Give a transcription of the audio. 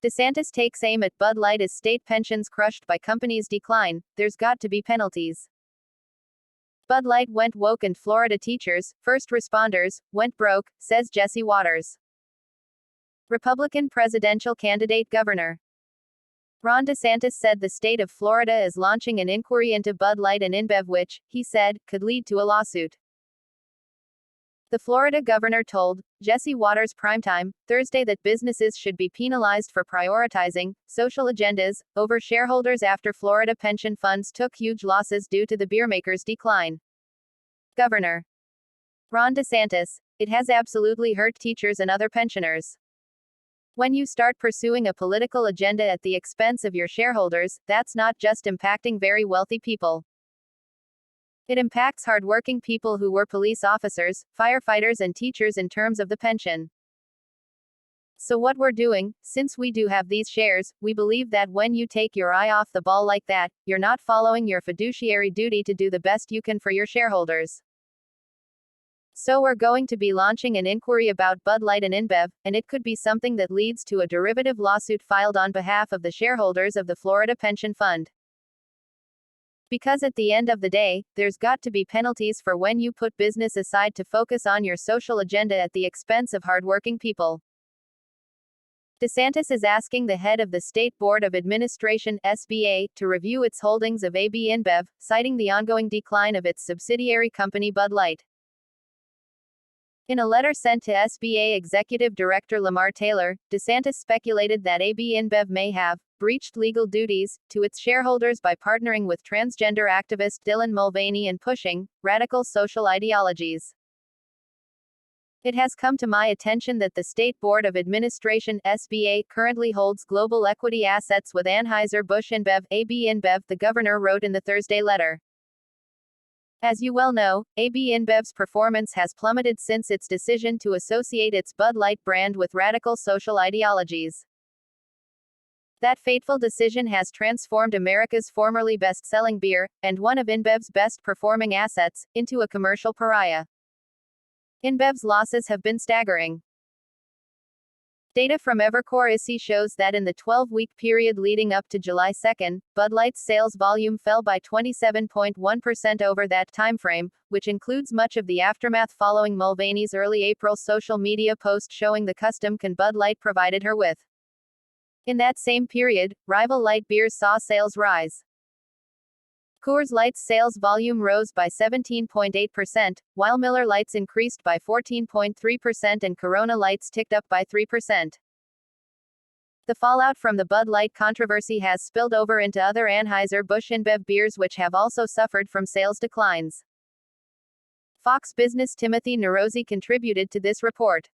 DeSantis takes aim at Bud Light as state pensions crushed by companies decline. There's got to be penalties. Bud Light went woke and Florida teachers, first responders, went broke, says Jesse Waters. Republican presidential candidate Governor Ron DeSantis said the state of Florida is launching an inquiry into Bud Light and InBev which, he said, could lead to a lawsuit. The Florida governor told Jesse Waters Primetime Thursday that businesses should be penalized for prioritizing social agendas over shareholders after Florida pension funds took huge losses due to the beermakers' decline. Governor Ron DeSantis, it has absolutely hurt teachers and other pensioners. When you start pursuing a political agenda at the expense of your shareholders, that's not just impacting very wealthy people. It impacts hardworking people who were police officers, firefighters, and teachers in terms of the pension. So, what we're doing, since we do have these shares, we believe that when you take your eye off the ball like that, you're not following your fiduciary duty to do the best you can for your shareholders. So, we're going to be launching an inquiry about Bud Light and InBev, and it could be something that leads to a derivative lawsuit filed on behalf of the shareholders of the Florida Pension Fund. Because at the end of the day, there's got to be penalties for when you put business aside to focus on your social agenda at the expense of hardworking people. DeSantis is asking the head of the State Board of Administration, SBA, to review its holdings of AB InBev, citing the ongoing decline of its subsidiary company Bud Light. In a letter sent to SBA Executive Director Lamar Taylor, DeSantis speculated that AB InBev may have breached legal duties to its shareholders by partnering with transgender activist Dylan Mulvaney and pushing radical social ideologies. It has come to my attention that the State Board of Administration (SBA) currently holds global equity assets with Anheuser-Busch InBev, AB InBev, the governor wrote in the Thursday letter. As you well know, AB InBev's performance has plummeted since its decision to associate its Bud Light brand with radical social ideologies. That fateful decision has transformed America's formerly best-selling beer, and one of InBev's best-performing assets, into a commercial pariah. InBev's losses have been staggering. Data from Evercore ISI shows that in the 12-week period leading up to July 2, Bud Light's sales volume fell by 27.1% over that timeframe, which includes much of the aftermath following Mulvaney's early April social media post showing the custom can Bud Light provided her with. In that same period, rival light beers saw sales rise. Coors Light's sales volume rose by 17.8%, while Miller Lights increased by 14.3% and Corona Lights ticked up by 3%. The fallout from the Bud Light controversy has spilled over into other Anheuser-Busch InBev beers which have also suffered from sales declines. Fox Business' Timothy Nerozzi contributed to this report.